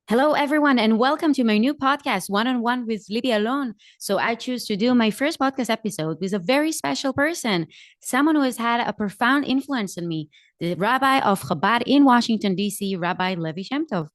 Hello, everyone, and welcome to my new podcast, One on One with Libby Alone. So, I choose to do my first podcast episode with a very special person, someone who has had a profound influence on me, the Rabbi of Chabad in Washington, D.C., Rabbi Levi Shemtov.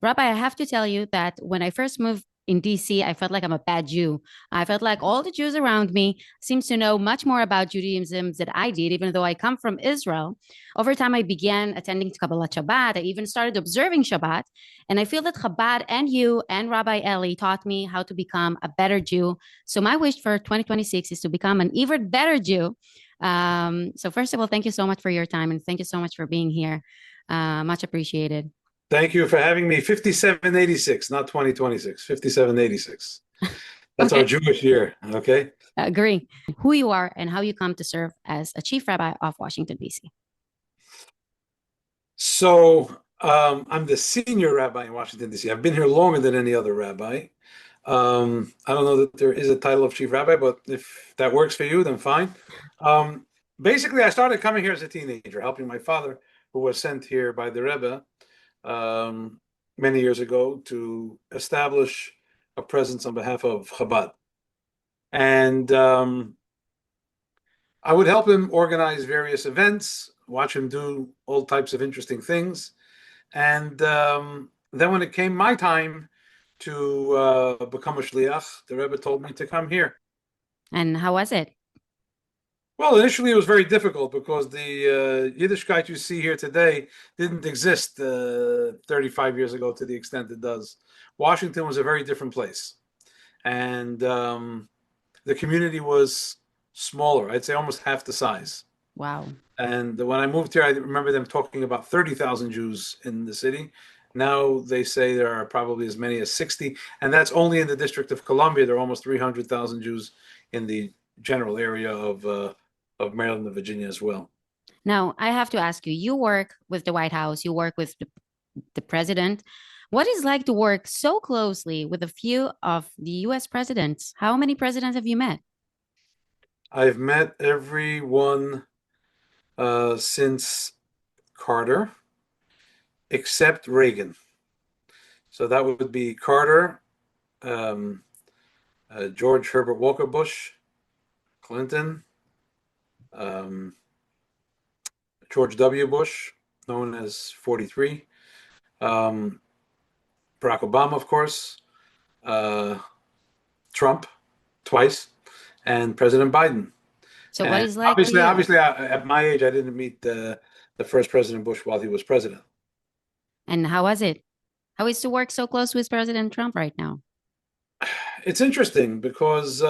Rabbi, I have to tell you that when I first moved in DC, I felt like I'm a bad Jew. I felt like all the Jews around me seems to know much more about Judaism than I did, even though I come from Israel. Over time, I began attending Kabbalah Shabbat. I even started observing Shabbat. And I feel that Chabad and you and Rabbi Eli taught me how to become a better Jew. So my wish for 2026 is to become an even better Jew. So first of all, thank you so much for your time and thank you so much for being here. Much appreciated. Thank you for having me. 5786, not 2026, 5786. That's our Okay, Jewish year. Okay. agree. Who you are and how you come to serve as a chief rabbi of Washington, D.C. I'm the senior rabbi in Washington, D.C. I've been here longer than any other rabbi. I don't know that there is a title of chief rabbi, but if that works for you, then fine. Basically, I started coming here as a teenager, helping my father, who was sent here by the Rebbe many years ago to establish a presence on behalf of Chabad. And I would help him organize various events, watch him do all types of interesting things. And then when it came my time to become a shliach, the Rebbe told me to come here. And how was it? Well, initially it was very difficult because the Yiddishkeit you see here today didn't exist 35 years ago to the extent it does. Washington was a very different place. And the community was smaller. I'd say almost half the size. Wow. And when I moved here, I remember them talking about 30,000 Jews in the city. Now they say there are probably as many as 60, and that's only in the District of Columbia. There are almost 300,000 Jews in the general area of Maryland and Virginia as well. Now, I have to ask you, you work with the White House, you work with the president. What is it like to work so closely with a few of the US presidents? How many presidents have you met? I've met everyone since Carter, except Reagan. So that would be Carter, um, George Herbert Walker Bush, Clinton, um, George W. Bush, known as 43, um, Barack Obama, of course, uh, Trump twice, and President Biden. So, what And is like for obviously, you? obviously, at my age, I didn't meet the first President Bush while he was president. And how was it? How is to work so close with President Trump right now? It's interesting because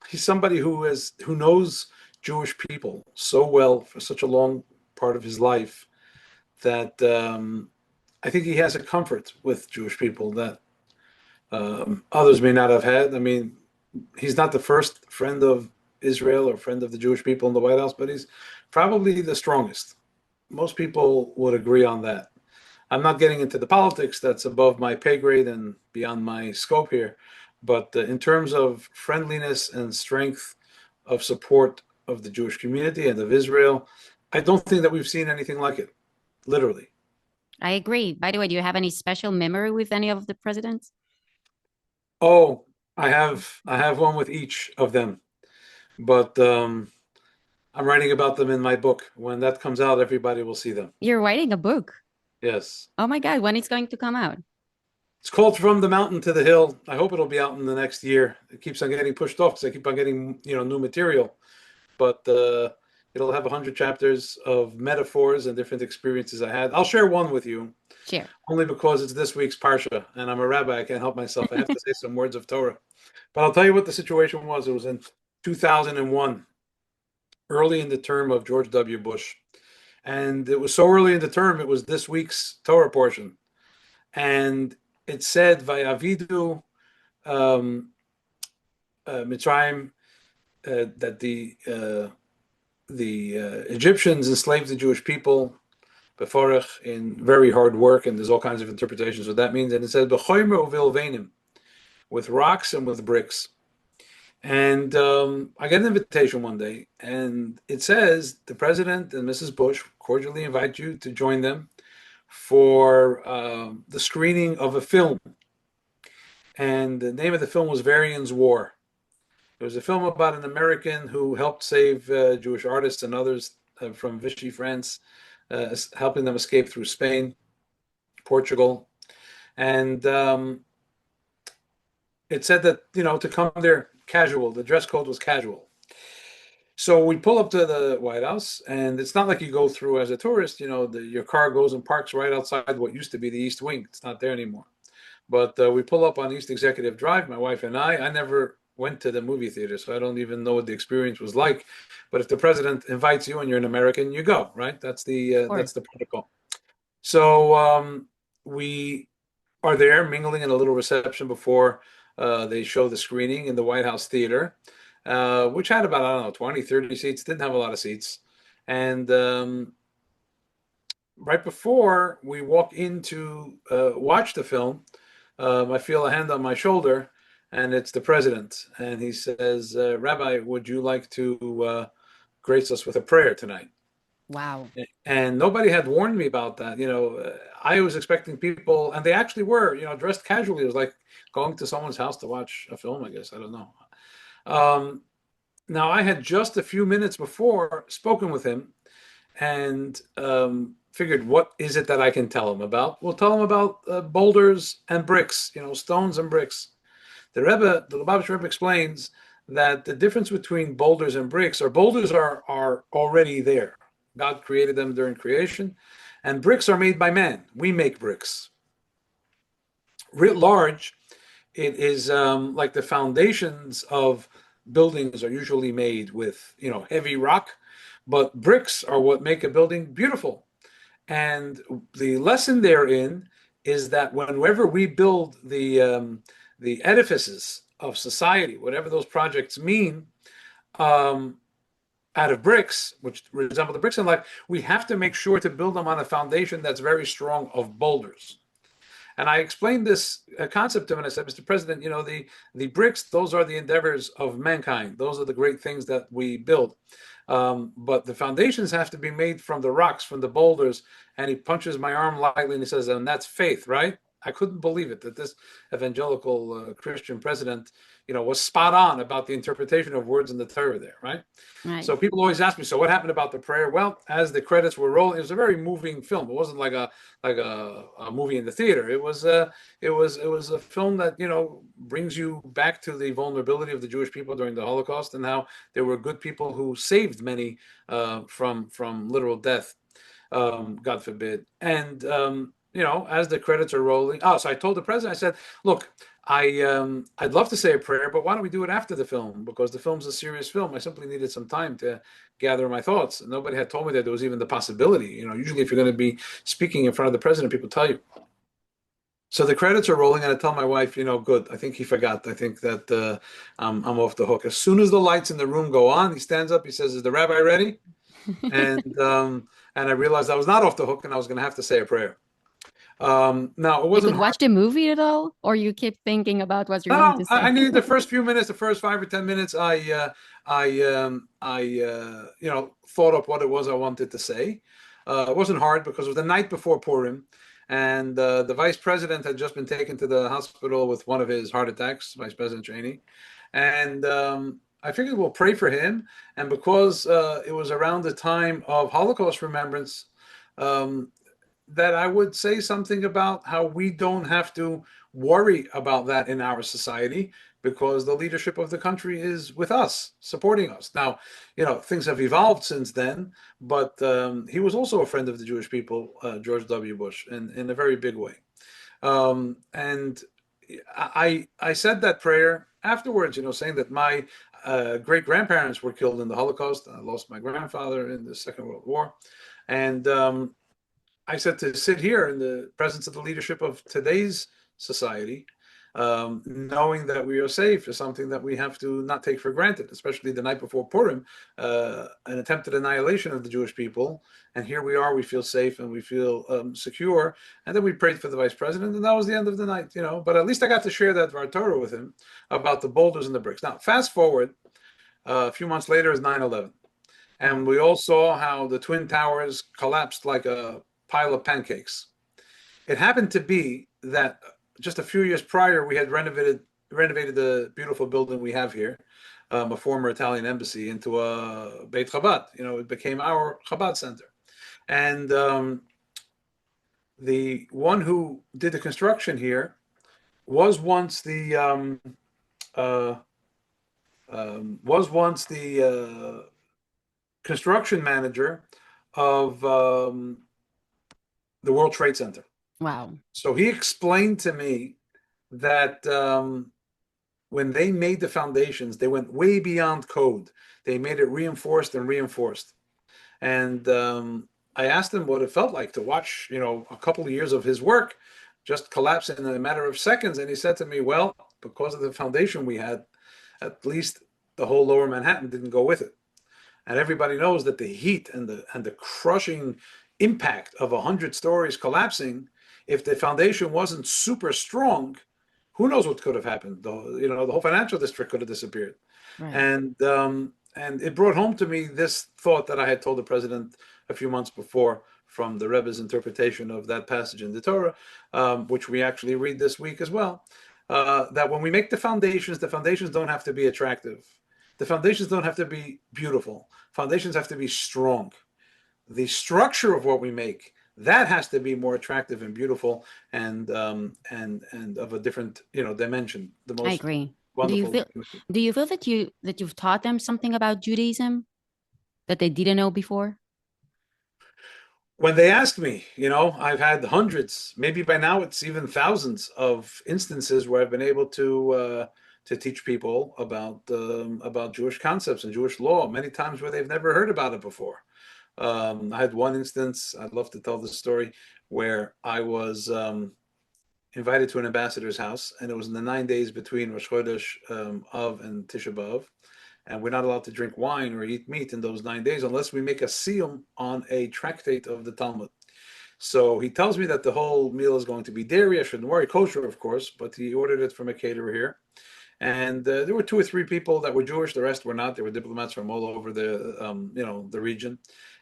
he's somebody who knows Jewish people so well for such a long part of his life that I think he has a comfort with Jewish people that others may not have had. I mean, he's not the first friend of Israel or friend of the Jewish people in the White House, but he's probably the strongest. Most people would agree on that. I'm not getting into the politics, that's above my pay grade and beyond my scope here. But in terms of friendliness and strength of support of the Jewish community and of Israel, I don't think that we've seen anything like it, literally. I agree. By the way, do you have any special memory with any of the presidents? Oh, I have one with each of them, but I'm writing about them in my book. When that comes out, everybody will see them. You're writing a book. Yes. Oh my God, when it's going to come out? It's called From the Mountain to the Hill. I hope it'll be out in the next year. It keeps on getting pushed off because I keep on getting, new material. But it'll have 100 chapters of metaphors and different experiences I had. I'll share one with you, Share. only because it's this week's Parsha, and I'm a rabbi. I can't help myself. I have to say some words of Torah. But I'll tell you what the situation was. It was in 2001, early in the term of George W. Bush. And it was so early in the term, it was this week's Torah portion. And it said, Vayavidu Mitzrayim, that the Egyptians enslaved the Jewish people beforech in very hard work, and there's all kinds of interpretations what that means. And it says b'chomer uvilvenim, with rocks and with bricks. And I get an invitation one day, and it says the president and Mrs. Bush cordially invite you to join them for the screening of a film, and the name of the film was Varian's War. It was a film about an American who helped save Jewish artists and others from Vichy France, helping them escape through Spain, Portugal, and it said that to come there casual. The dress code was casual. So we pull up to the White House, and it's not like you go through as a tourist. Your car goes and parks right outside what used to be the East Wing. It's not there anymore. But we pull up on East Executive Drive, my wife and I. I never went to the movie theater, so I don't even know what the experience was like. But if the president invites you and you're an American, you go, right? That's Or the protocol. So we are there mingling in a little reception before they show the screening in the White House Theater, which had about, I don't know, 20, 30 seats, didn't have a lot of seats. And right before we walk in to watch the film, I feel a hand on my shoulder, and it's the president. And he says, Rabbi, would you like to grace us with a prayer tonight? wow. And nobody had warned me about that. I was expecting people, and they actually were, dressed casually. It was like going to someone's house to watch a film, I guess. I don't know. Now, I had just a few minutes before spoken with him and figured, what is it that I can tell him about? We'll tell him about boulders and bricks, stones and bricks. The Lubavitch Rebbe explains that the difference between boulders and bricks, or boulders are already there. God created them during creation, and bricks are made by man. We make bricks. Writ large, it is like the foundations of buildings are usually made with heavy rock, but bricks are what make a building beautiful. And the lesson therein is that whenever we build the edifices of society, whatever those projects mean, out of bricks, which resemble the bricks in life, we have to make sure to build them on a foundation that's very strong of boulders. And I explained this concept to him, and I said, Mr. President, the bricks, those are the endeavors of mankind. Those are the great things that we build. But the foundations have to be made from the rocks, from the boulders. And he punches my arm lightly and he says, and that's faith, right? I couldn't believe it that this evangelical Christian president, was spot on about the interpretation of words in the Torah there, right? Right. So people always ask me, so what happened about the prayer? Well, as the credits were rolling, it was a very moving film. It wasn't like a movie in the theater. It was a film that brings you back to the vulnerability of the Jewish people during the Holocaust and how there were good people who saved many from literal death, God forbid. And as the credits are rolling, so I told the president, I said, look, I'd love to say a prayer, but why don't we do it after the film? Because the film's a serious film. I simply needed some time to gather my thoughts. Nobody had told me that there was even the possibility. Usually if you're going to be speaking in front of the president, people tell you. So the credits are rolling, and I tell my wife, good. I think he forgot. I think that I'm off the hook. As soon as the lights in the room go on, he stands up. He says, "Is the rabbi ready?" And I realized I was not off the hook, and I was going to have to say a prayer. Now, it You wasn't could hard. watch the movie at all, or you keep thinking about what you're No, going no, to I say. needed the first few minutes, the first 5 or 10 minutes. Thought up what it was I wanted to say. It wasn't hard because it was the night before Purim, and the vice president had just been taken to the hospital with one of his heart attacks, Vice President Cheney, and I figured we'll pray for him. And because it was around the time of Holocaust remembrance, um, that I would say something about how we don't have to worry about that in our society because the leadership of the country is with us, supporting us. Now, things have evolved since then, but he was also a friend of the Jewish people, George W. Bush, in a very big way. And I said that prayer afterwards, saying that my great grandparents were killed in the Holocaust. I lost my grandfather in the Second World War. And I said to sit here in the presence of the leadership of today's society, knowing that we are safe is something that we have to not take for granted, especially the night before Purim, an attempted annihilation of the Jewish people. And here we are, we feel safe and we feel secure. And then we prayed for the vice president, and that was the end of the night, But at least I got to share that Torah with him about the boulders and the bricks. Now, fast forward, a few months later is 9/11. Wow. And we all saw how the Twin Towers collapsed like a pile of pancakes. It happened to be that just a few years prior, we had renovated the beautiful building we have here, a former Italian embassy, into a Beit Chabad. It became our Chabad center. And the one who did the construction here was once the uh, construction manager of the World Trade Center. Wow. So he explained to me that when they made the foundations, they went way beyond code. They made it reinforced and reinforced. And I asked him what it felt like to watch, a couple of years of his work just collapse in a matter of seconds. And he said to me, well, because of the foundation we had, at least the whole lower Manhattan didn't go with it. And everybody knows that the heat and the crushing impact of 100 stories collapsing, if the foundation wasn't super strong, who knows what could have happened? The whole financial district could have disappeared. Right. And it brought home to me this thought that I had told the president a few months before from the Rebbe's interpretation of that passage in the Torah, which we actually read this week as well, that when we make the foundations don't have to be attractive. The foundations don't have to be beautiful. Foundations have to be strong. The structure of what we make, that has to be more attractive and beautiful and of a different dimension. The I most agree. Do you wonderful. feel do you feel that you've taught them something about Judaism that they didn't know before? When they ask me, I've had hundreds, maybe by now it's even thousands of instances where I've been able to teach people about Jewish concepts and Jewish law, many times where they've never heard about it before. I had one instance, I'd love to tell this story, where I was invited to an ambassador's house, and it was in the 9 days between Rosh Chodesh Av and Tisha B'Av, and we're not allowed to drink wine or eat meat in those 9 days unless we make a siyum on a tractate of the Talmud. So he tells me that the whole meal is going to be dairy. I shouldn't worry, kosher, of course, but he ordered it from a caterer here. And there were 2 or 3 people that were Jewish. The rest were not. They were diplomats from all over the region.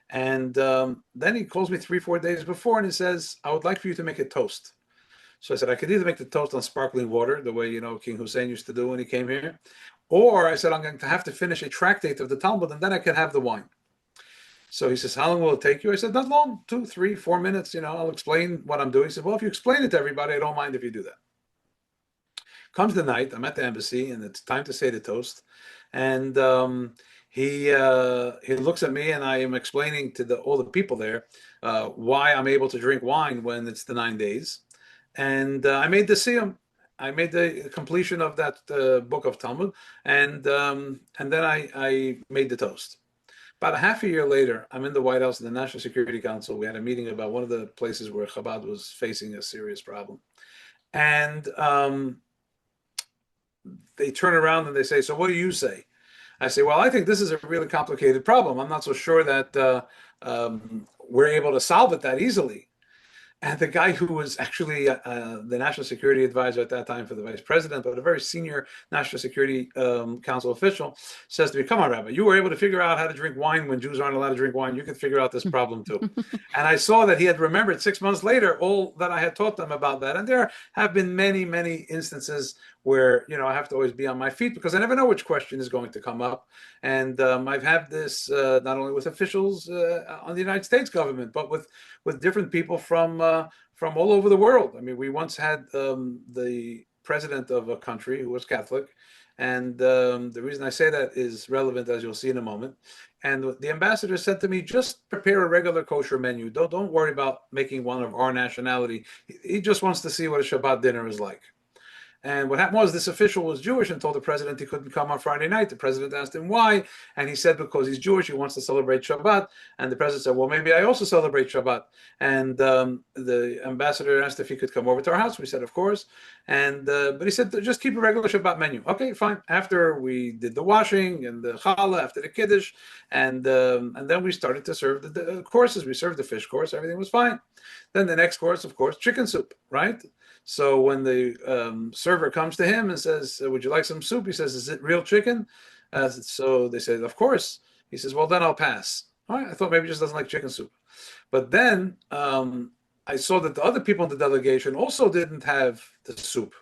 And then he calls me 3, 4 days before, and he says, "I would like for you to make a toast." So I said, I could either make the toast on sparkling water, the way King Hussein used to do when he came here, or I said, I'm going to have to finish a tractate of the Talmud, and then I can have the wine. So he says, how long will it take you? I said, not long, 2, 3, 4 minutes. I'll explain what I'm doing. He said, well, if you explain it to everybody, I don't mind if you do that. Comes the night, I'm at the embassy, and it's time to say the toast. And he looks at me, and I am explaining to all the people there why I'm able to drink wine when it's the 9 days. And I made the siyum. I made the completion of that book of Talmud, and then I made the toast. About a half a year later, I'm in the White House in the National Security Council. We had a meeting about one of the places where Chabad was facing a serious problem. And they turn around and they say, so what do you say? I say, well, I think this is a really complicated problem. I'm not so sure that we're able to solve it that easily. And the guy who was actually the national security advisor at that time for the vice president, but a very senior national security council official, says to me, come on, Rabbi, you were able to figure out how to drink wine when Jews aren't allowed to drink wine. You can figure out this problem too. And I saw that he had remembered 6 months later all that I had taught them about that. And there have been many, many instances where, I have to always be on my feet because I never know which question is going to come up. And I've had this not only with officials on the United States government, but with different people from all over the world. I mean, we once had the president of a country who was Catholic, and the reason I say that is relevant, as you'll see in a moment. And the ambassador said to me, just prepare a regular kosher menu. Don't worry about making one of our nationality. He just wants to see what a Shabbat dinner is like. And what happened was this official was Jewish and told the president he couldn't come on Friday night. The president asked him why, and he said because he's Jewish, he wants to celebrate Shabbat. And the president said, well, maybe I also celebrate Shabbat. And the ambassador asked if he could come over to our house. We said, of course. And but he said, just keep a regular Shabbat menu. Okay, fine. After we did the washing and the challah, after the kiddush, and then we started to serve the courses. We served the fish course. Everything was fine. Then the next course, of course, chicken soup, right? So when the server comes to him and says, would you like some soup? He says, is it real chicken? So they said, of course. He says, well, then I'll pass. All right, I thought maybe he just doesn't like chicken soup. But then I saw that the other people in the delegation also didn't have the soup.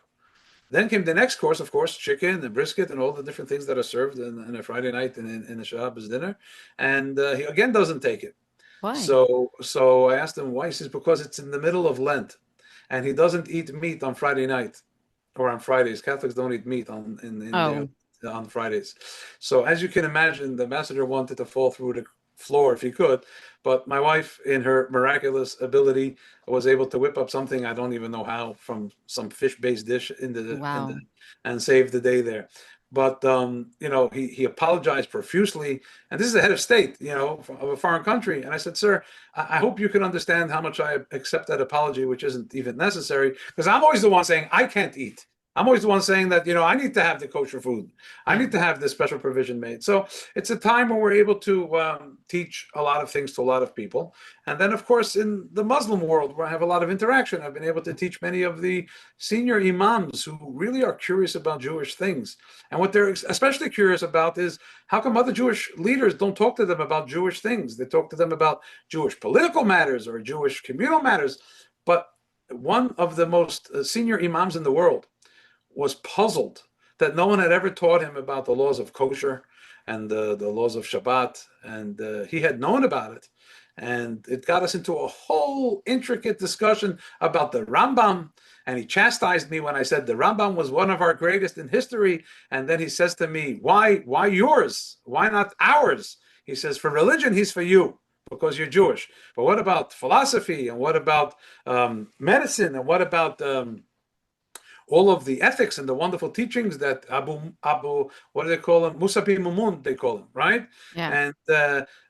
Then came the next course, of course, chicken and brisket and all the different things that are served in a Friday night and in a Shabbos dinner. And he again doesn't take it. Why? So I asked him why. He says because it's in the middle of Lent, and he doesn't eat meat on Friday night or on Fridays. Catholics don't eat meat in their Oh, on Fridays. So as you can imagine, the ambassador wanted to fall through the floor if he could, but my wife, in her miraculous ability, was able to whip up something I don't even know how from some fish-based dish in the wow. and save the day there. But he apologized profusely, and this is the head of state, of a foreign country. And I said, "Sir, I hope you can understand how much I accept that apology, which isn't even necessary, because I'm always the one saying I can't eat. I'm always the one saying that, I need to have the kosher food. I Yeah. need to have this special provision made." So it's a time when we're able to teach a lot of things to a lot of people. And then, of course, in the Muslim world, where I have a lot of interaction, I've been able to teach many of the senior imams who really are curious about Jewish things. And what they're especially curious about is how come other Jewish leaders don't talk to them about Jewish things? They talk to them about Jewish political matters or Jewish communal matters. But one of the most senior imams in the world was puzzled that no one had ever taught him about the laws of kosher and the laws of Shabbat, and he had known about it. And it got us into a whole intricate discussion about the Rambam. And he chastised me when I said the Rambam was one of our greatest in history. And then he says to me, why yours? Why not ours? He says, for religion, he's for you because you're Jewish. But what about philosophy? And what about medicine? And what about all of the ethics and the wonderful teachings that Abu, what do they call him? Musapi Mumun, they call him, right? Yeah.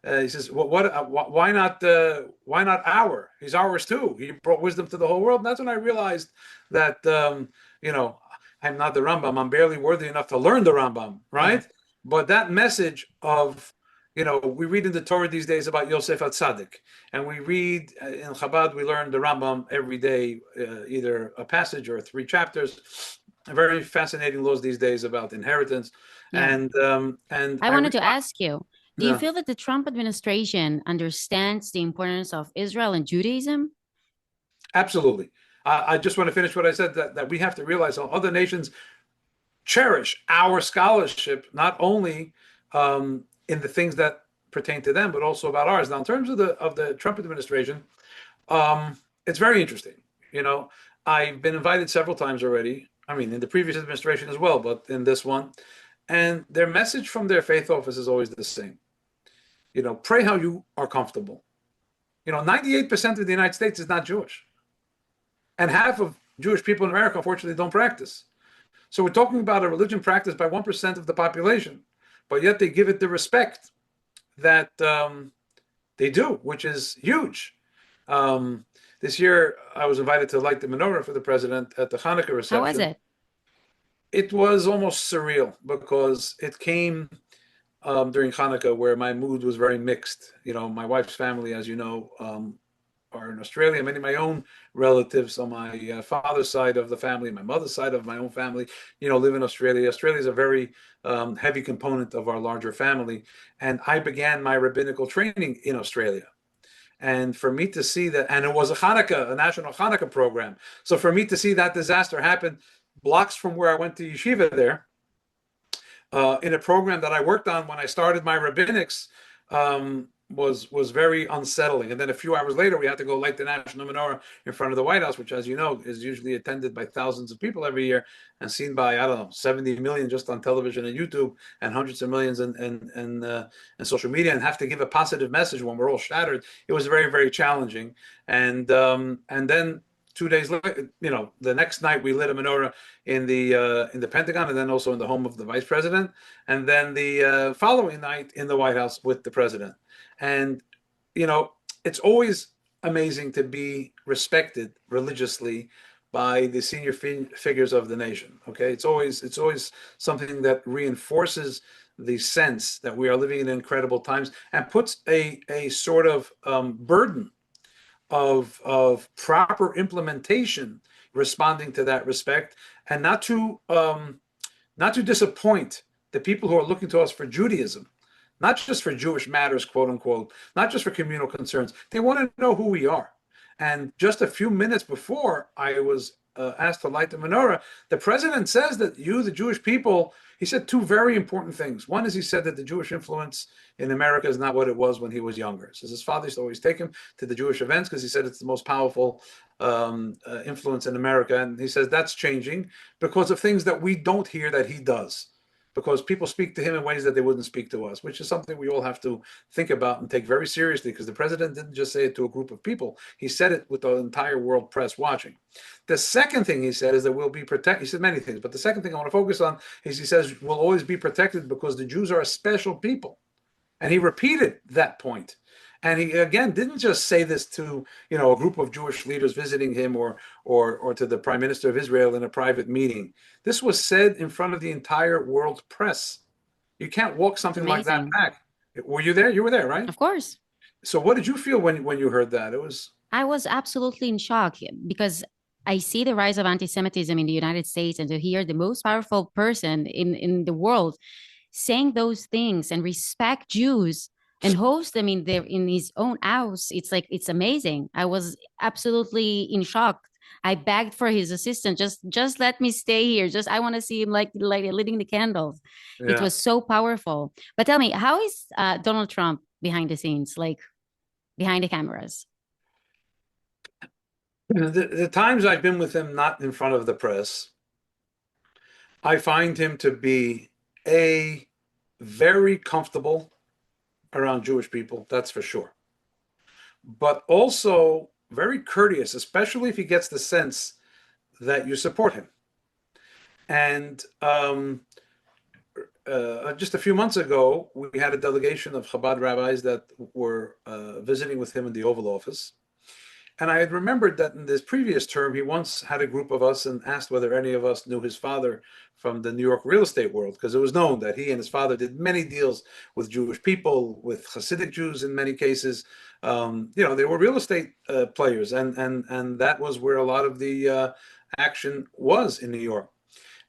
And he says, why not our? He's ours too. He brought wisdom to the whole world. And that's when I realized that, I'm not the Rambam. I'm barely worthy enough to learn the Rambam, Yeah. right? But that message of, we read in the Torah these days about Yosef HaTzadik, and we read in Chabad, we learn the Rambam every day, either a passage or 3 chapters. Very fascinating laws these days about inheritance, Yeah. and I I wanted to realized, ask you, do you yeah, feel that the Trump administration understands the importance of Israel and Judaism? absolutely. I just want to finish what I said that we have to realize how other nations cherish our scholarship, not only in the things that pertain to them, but also about ours. Now, in terms of the Trump administration, it's very interesting. You know, I've been invited several times already. I mean, in the previous administration as well, but in this one, and their message from their faith office is always the same. Pray how you are comfortable. 98% of the United States is not Jewish, and half of Jewish people in America, unfortunately, don't practice. So we're talking about a religion practiced by 1% of the population, but yet they give it the respect that they do, which is huge. This year, I was invited to light the menorah for the president at the Hanukkah How was reception. it? It was almost surreal because it came during Hanukkah where my mood was very mixed. My wife's family, as you know, are in Australia. Many of my own relatives on my father's side of the family, my mother's side of my own family, live in Australia. Australia is a very heavy component of our larger family. And I began my rabbinical training in Australia. And for me to see that, and it was a national Hanukkah program. So for me to see that disaster happen blocks from where I went to yeshiva there, in a program that I worked on when I started my rabbinics, was very unsettling. And then a few hours later, we had to go light the national menorah in front of the White House, which, as you know, is usually attended by thousands of people every year and seen by, I don't know, 70 million just on television and YouTube, and hundreds of millions in social media, and have to give a positive message when we're all shattered. It was very, very challenging. And then 2 days later, the next night we lit a menorah in the Pentagon, and then also in the home of the vice president, and then the following night in the White House with the president. And it's always amazing to be respected religiously by the senior figures of the nation. Okay, it's always something that reinforces the sense that we are living in incredible times and puts a sort of burden of proper implementation, responding to that respect, and not to disappoint the people who are looking to us for Judaism, not just for Jewish matters, quote unquote, not just for communal concerns. They want to know who we are. And just a few minutes before I was asked to light the menorah, the president says that you, the Jewish people, he said two very important things. One is he said that the Jewish influence in America is not what it was when he was younger. He says his father used to always take him to the Jewish events because he said it's the most powerful influence in America. And he says that's changing because of things that we don't hear that he does. Because people speak to him in ways that they wouldn't speak to us, which is something we all have to think about and take very seriously, because the president didn't just say it to a group of people. He said it with the entire world press watching. The second thing he said is that we'll be protected. He said many things, but the second thing I want to focus on is he says we'll always be protected because the Jews are a special people. And he repeated that point. And he again didn't just say this to a group of Jewish leaders visiting him or to the Prime Minister of Israel in a private meeting. This was said in front of the entire world press. You can't walk It's something like that amazing. back. Were you there? You were there, right? Of course. So what did you feel when you heard that? It was I was absolutely in shock because I see the rise of anti-Semitism in the United States, and to hear the most powerful person in the world saying those things and respect Jews and host them in his own house, it's like it's amazing. I was absolutely in shock. I begged for his assistant, just let me stay here. Just I want to see him like lighting the candles. It yeah. was so powerful. But tell me, how is Donald Trump behind the scenes, like behind the cameras? The times I've been with him, not in front of the press, I find him to be a very comfortable around Jewish people, that's for sure. But also very courteous, especially if he gets the sense that you support him. And just a few months ago, we had a delegation of Chabad rabbis that were visiting with him in the Oval Office. And I had remembered that in this previous term, he once had a group of us and asked whether any of us knew his father from the New York real estate world, because it was known that he and his father did many deals with Jewish people, with Hasidic Jews in many cases. They were real estate players, and that was where a lot of the action was in New York.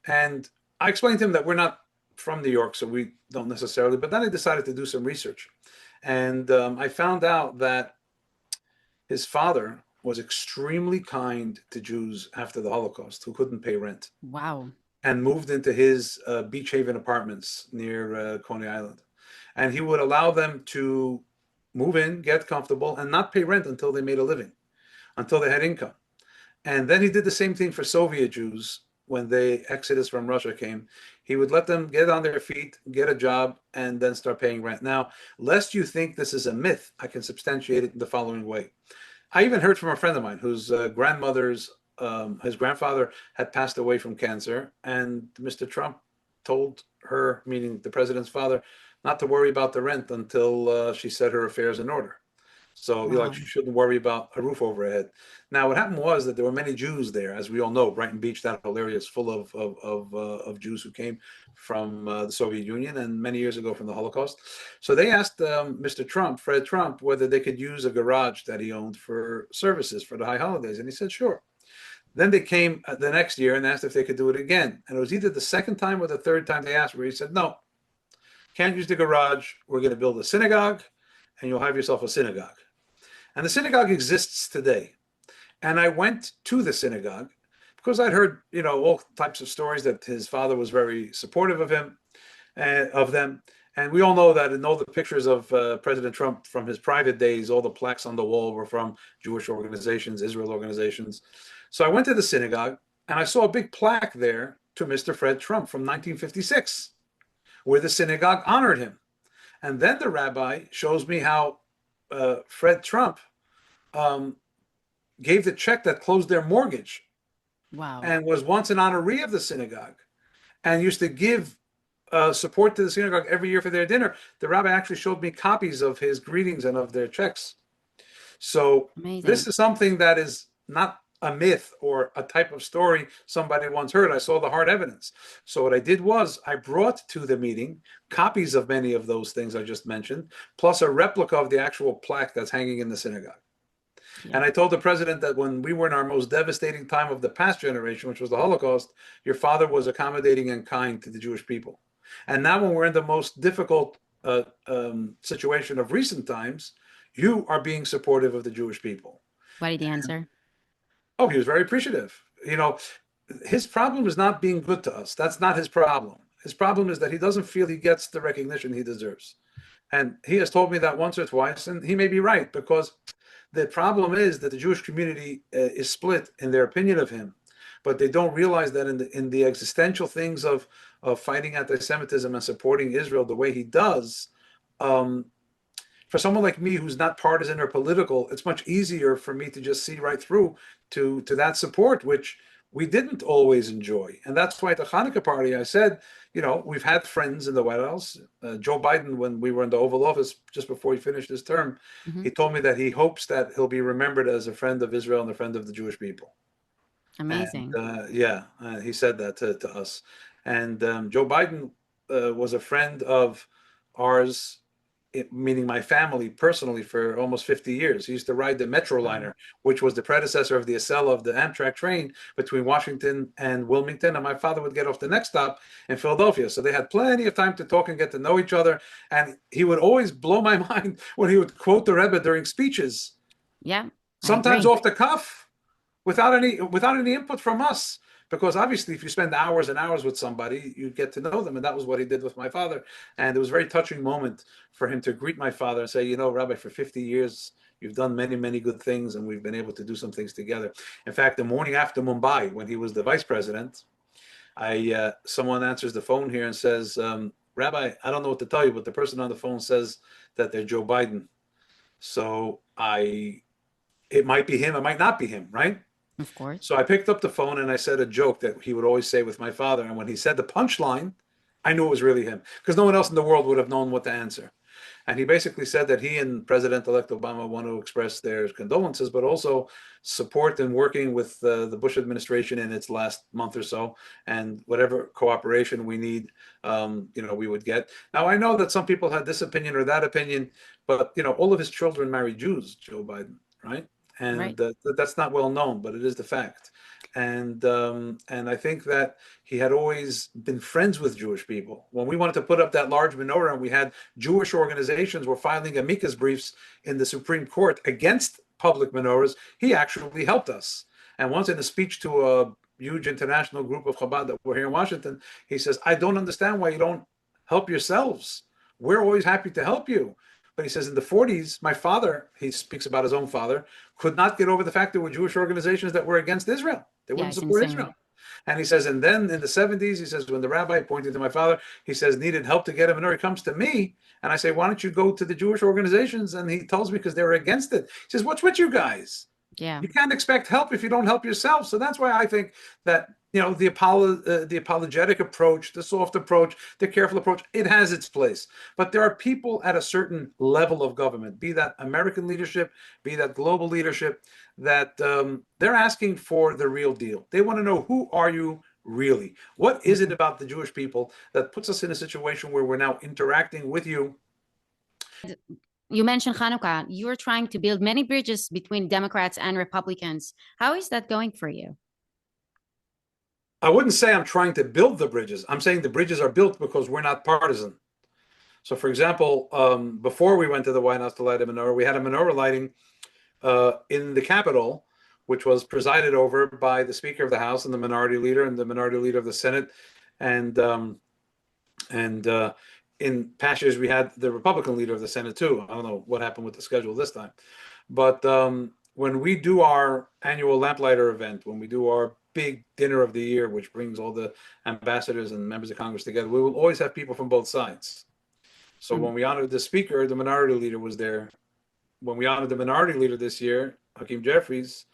And I explained to him that we're not from New York, so we don't necessarily. But then I decided to do some research, and I found out that his father was extremely kind to Jews after the Holocaust who couldn't pay rent, Wow. and moved into his Beach Haven apartments near Coney Island. And he would allow them to move in, get comfortable, and not pay rent until they made a living, until they had income. And then he did the same thing for Soviet Jews when the exodus from Russia came. He would let them get on their feet, get a job, and then start paying rent. Now, lest you think this is a myth, I can substantiate it in the following way. I even heard from a friend of mine whose his grandfather had passed away from cancer, and Mr. Trump told her, meaning the president's father, not to worry about the rent until she set her affairs in order. So, Wow. she shouldn't worry about a roof over her head. Now, what happened was that there were many Jews there, as we all know. Brighton Beach, that whole area is full of Jews who came from the Soviet Union and many years ago from the Holocaust. So they asked Mr. Trump, Fred Trump, whether they could use a garage that he owned for services for the high holidays, and he said sure. Then they came the next year and asked if they could do it again, and it was either the second time or the third time they asked, where he said no, can't use the garage. We're going to build a synagogue, and you'll have yourself a synagogue. And the synagogue exists today. And I went to the synagogue because I'd heard, all types of stories that his father was very supportive of him, of them. And we all know that in all the pictures of President Trump from his private days, all the plaques on the wall were from Jewish organizations, Israel organizations. So I went to the synagogue and I saw a big plaque there to Mr. Fred Trump from 1956, where the synagogue honored him. And then the rabbi shows me how Fred Trump um, gave the check that closed their mortgage, Wow. and was once an honoree of the synagogue, and used to give support to the synagogue every year for their dinner. The rabbi actually showed me copies of his greetings and of their checks. So this Amazing. is something that is not a myth or a type of story somebody once heard. I saw the hard evidence. So what I did was I brought to the meeting copies of many of those things I just mentioned, plus a replica of the actual plaque that's hanging in the synagogue. Yeah. And I told the president that when we were in our most devastating time of the past generation, which was the Holocaust, your father was accommodating and kind to the Jewish people. And now, when we're in the most difficult situation of recent times, you are being supportive of the Jewish people. What did he answer? Oh, he was very appreciative. His problem is not being good to us. That's not his problem. His problem is that he doesn't feel he gets the recognition he deserves. And he has told me that once or twice, and he may be right, because the problem is that the Jewish community is split in their opinion of him, but they don't realize that in the existential things of fighting anti-Semitism and supporting Israel the way he does, um, for someone like me who's not partisan or political, it's much easier for me to just see right through to that support, which we didn't always enjoy. And that's why at the Hanukkah party, I said, we've had friends in the White House. Joe Biden, when we were in the Oval Office just before he finished his term, Hmm. he told me that he hopes that he'll be remembered as a friend of Israel and a friend of the Jewish people. And Amazing. yeah, he said that to us. And Joe Biden was a friend of ours, meaning my family personally, for almost 50 years. He used to ride the Wow. Metroliner, which was the predecessor of the Acela of the Amtrak train between Washington and Wilmington. And my father would get off the next stop in Philadelphia. So they had plenty of time to talk and get to know each other. And he would always blow my mind when he would quote the Rebbe during speeches, Yeah, I sometimes agree. off the cuff, without any input from us. Because obviously, if you spend hours and hours with somebody, you get to know them, and that was what he did with my father. And it was a very touching moment for him to greet my father and say, Rabbi, for 50 years, you've done many, many good things, and we've been able to do some things together. In fact, the morning after Mumbai, when he was the vice president, I someone answers the phone here and says, Rabbi, I don't know what to tell you, but the person on the phone says that they're Joe Biden. So it might be him, it might not be him, right? Of course. So I picked up the phone and I said a joke that he would always say with my father. And when he said the punchline, I knew it was really him, because no one else in the world would have known what to answer. And he basically said that he and President-elect Obama want to express their condolences, but also support in working with the Bush administration in its last month or so, and whatever cooperation we need, we would get. Now, I know that some people had this opinion or that opinion, but all of his children married Jews, Joe Biden, right? Right. And that's not well known, but it is the fact. And I think that he had always been friends with Jewish people. When we wanted to put up that large menorah, and we had Jewish organizations were filing amicus briefs in the Supreme Court against public menorahs, he actually helped us. And once in a speech to a huge international group of Chabad that were here in Washington, he says, I don't understand why you don't help yourselves. We're always happy to help you. But he says in the 40s, my father, he speaks about his own father, could not get over the fact there were Jewish organizations that were against Israel. They Yeah, wouldn't it's support insane. Israel. And he says, and then in the 70s, he says, when the rabbi, pointing to my father, he says, needed help to get a menorah, he comes to me. And I say, why don't you go to the Jewish organizations? And he tells me because they're against it. He says, what's with you guys? Yeah. You can't expect help if you don't help yourself. So that's why I think that the apologetic approach, the soft approach, the careful approach, it has its place. But there are people at a certain level of government, be that American leadership, be that global leadership, that they're asking for the real deal. They want to know, who are you really? What is it Mhm. about the Jewish people that puts us in a situation where we're now interacting with you? You mentioned Hanukkah. You're trying to build many bridges between Democrats and Republicans. How is that going for you? I wouldn't say I'm trying to build the bridges. I'm saying the bridges are built because we're not partisan. So, for example, before we went to the White House to light a menorah, we had a menorah lighting in the Capitol, which was presided over by the Speaker of the House and the Minority Leader and the Minority Leader of the Senate. And in past years, we had the Republican Leader of the Senate too. I don't know what happened with the schedule this time, but when we do our annual lamplighter event, when we do our big dinner of the year, which brings all the ambassadors and members of Congress together, we will always have people from both sides. So Mm. when we honored the Speaker, the Minority Leader was there. When we honored the Minority Leader this year, Hakeem Jeffries,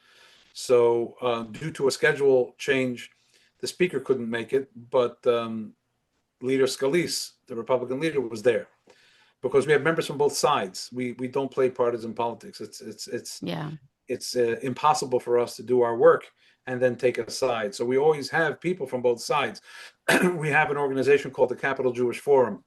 so due to a schedule change, the Speaker couldn't make it, but Leader Scalise, the Republican leader, was there, because we have members from both sides. We don't play partisan politics. Yeah. It's impossible for us to do our work and then take a side. So we always have people from both sides. We have an organization called the Capital Jewish Forum,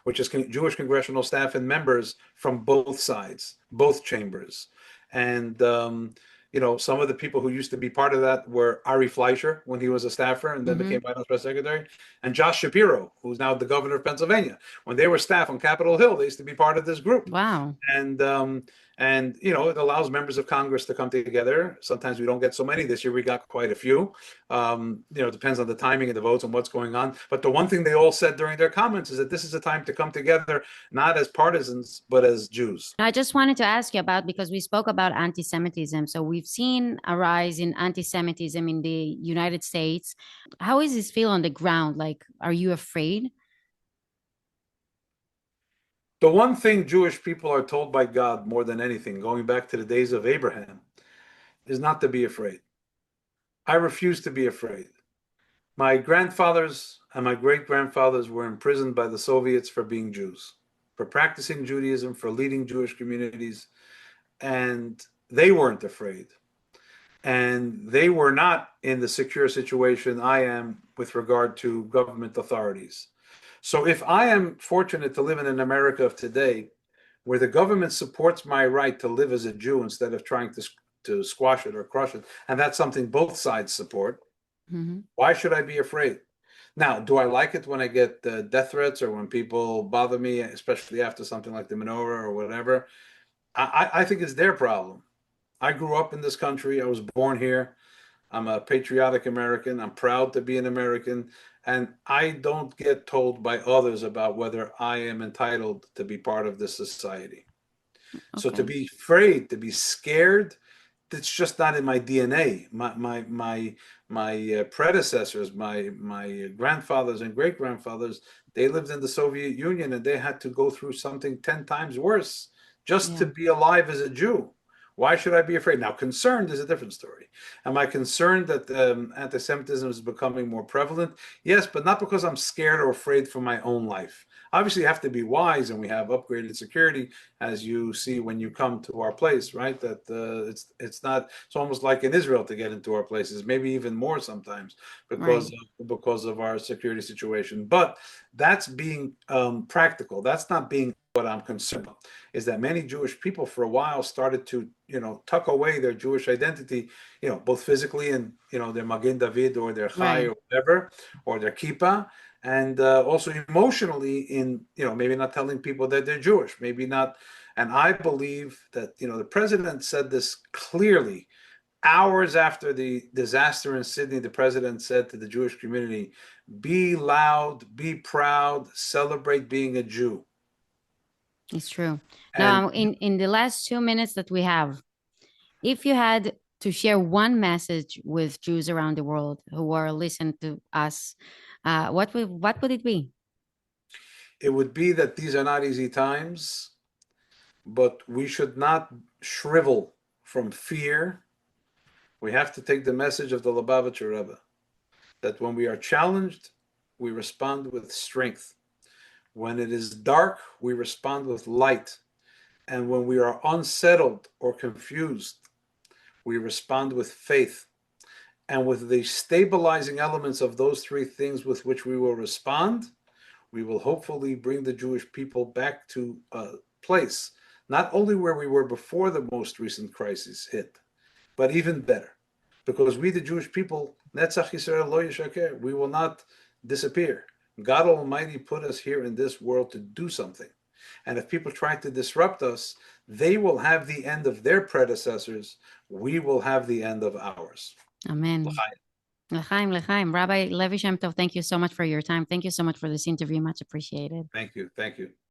which is Jewish congressional staff and members from both sides, both chambers. And some of the people who used to be part of that were Ari Fleischer when he was a staffer and then Hmm. became White House press secretary, and Josh Shapiro, who's now the governor of Pennsylvania. When they were staff on Capitol Hill, they used to be part of this group. Wow. And And, it allows members of Congress to come together. Sometimes we don't get so many. This year we got quite a few. It depends on the timing of the votes and what's going on. But the one thing they all said during their comments is that this is a time to come together, not as partisans, but as Jews. I just wanted to ask you about, because we spoke about anti-Semitism. So we've seen a rise in anti-Semitism in the United States. How is this feel on the ground? Like, are you afraid? The one thing Jewish people are told by God more than anything, going back to the days of Abraham, is not to be afraid. I refuse to be afraid. My grandfathers and my great grandfathers were imprisoned by the Soviets for being Jews, for practicing Judaism, for leading Jewish communities, and they weren't afraid. And they were not in the secure situation I am with regard to government authorities. So if I am fortunate to live in an America of today where the government supports my right to live as a Jew instead of trying to squash it or crush it, and that's something both sides support, Mm-hmm. why should I be afraid? Now, do I like it when I get death threats or when people bother me, especially after something like the menorah or whatever? I think it's their problem. I grew up in this country. I was born here. I'm a patriotic American. I'm proud to be an American. And I don't get told by others about whether I am entitled to be part of this society. So to Okay. be afraid, to be scared, it's just not in my DNA. My predecessors, my grandfathers and great grandfathers, they lived in the Soviet Union and they had to go through something 10 times worse just to Yeah. be alive as a Jew. Why should I be afraid? Now, concerned is a different story. Am I concerned that anti-Semitism is becoming more prevalent? Yes, but not because I'm scared or afraid for my own life. Obviously, you have to be wise, and we have upgraded security, as you see when you come to our place, right? That it's not. It's almost like in Israel to get into our places, maybe even more sometimes Right. because of our security situation. But that's being practical. That's not being what I'm concerned about. Is that many Jewish people for a while started to tuck away their Jewish identity, both physically and their Magen David or their Chai Right. or whatever or their kippah, and also emotionally in maybe not telling people that they're Jewish, maybe not. And I believe that the president said this clearly hours after the disaster in Sydney. The president said to the Jewish community, "Be loud, be proud, celebrate being a Jew." It's true. And Now, in the last 2 minutes that we have, if you had to share one message with Jews around the world who are listening to us, what would it be? it would be that these are not easy times, but we should not shrivel from fear. We have to take the message of the Lubavitcher Rebbe that when we are challenged, we respond with strength. When it is dark, we respond with light. And when we are unsettled or confused, we respond with faith. And with the stabilizing elements of those three things with which we will respond, we will hopefully bring the Jewish people back to a place, not only where we were before the most recent crisis hit, but even better. Because we, the Jewish people, Netzach Yisrael lo yishaker, we will not disappear. God Almighty put us here in this world to do something. And if people try to disrupt us, they will have the end of their predecessors. We will have the end of ours. Amen. L'chaim, l'chaim. Rabbi Levi Shemtov, thank you so much for your time. Thank you so much for this interview. Much appreciated. Thank you. Thank you.